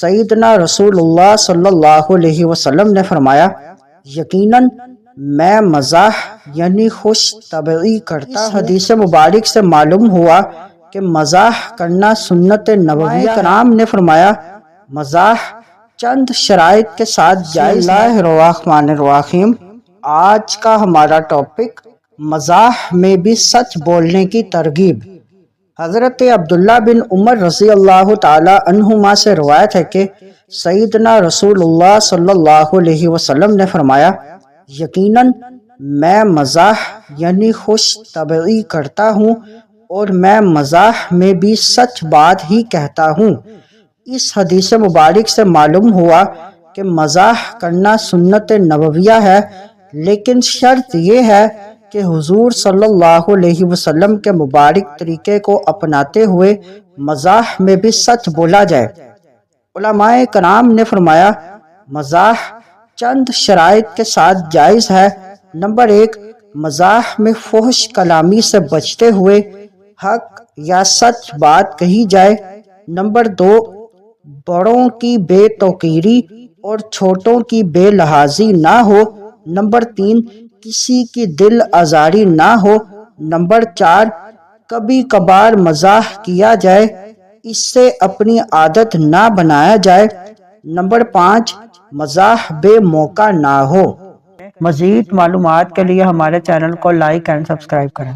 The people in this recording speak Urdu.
سیدنا رسول اللہ صلی اللہ علیہ وسلم نے فرمایا، یقیناً میں مزاح یعنی خوش طبعی کرتا ہوں۔ حدیث مبارک سے معلوم ہوا کہ مزاح کرنا سنت نبویہ۔ کرام نے فرمایا، مزاح چند شرائط کے ساتھ جائز ہے۔ بسم اللہ الرحمن الرحیم۔ آج کا ہمارا ٹاپک مزاح میں بھی سچ بولنے کی ترغیب۔ حضرت عبداللہ بن عمر رضی اللہ تعالی عنہما سے روایت ہے کہ سیدنا رسول اللہ صلی اللہ علیہ وسلم نے فرمایا، یقیناً میں مزاح یعنی خوش طبعی کرتا ہوں اور میں مزاح میں بھی سچ بات ہی کہتا ہوں۔ اس حدیث مبارک سے معلوم ہوا کہ مزاح کرنا سنت نبویہ ہے، لیکن شرط یہ ہے کہ حضور صلی اللہ علیہ وسلم کے مبارک طریقے کو اپناتے ہوئے مزاح میں بھی سچ بولا جائے۔ علماء کرام نے فرمایا، مزاح چند شرائط کے ساتھ جائز ہے۔ نمبر 1، مزاح میں فحش کلامی سے بچتے ہوئے حق یا سچ بات کہی جائے۔ نمبر 2، بڑوں کی بے توقیری اور چھوٹوں کی بے لحاظی نہ ہو۔ نمبر 3، کسی کی دل آزاری نہ ہو۔ نمبر 4، کبھی کبھار مزاح کیا جائے، اس سے اپنی عادت نہ بنایا جائے۔ نمبر 5، مزاح بے موقع نہ ہو۔ مزید معلومات کے لیے ہمارے چینل کو لائک اینڈ سبسکرائب کریں۔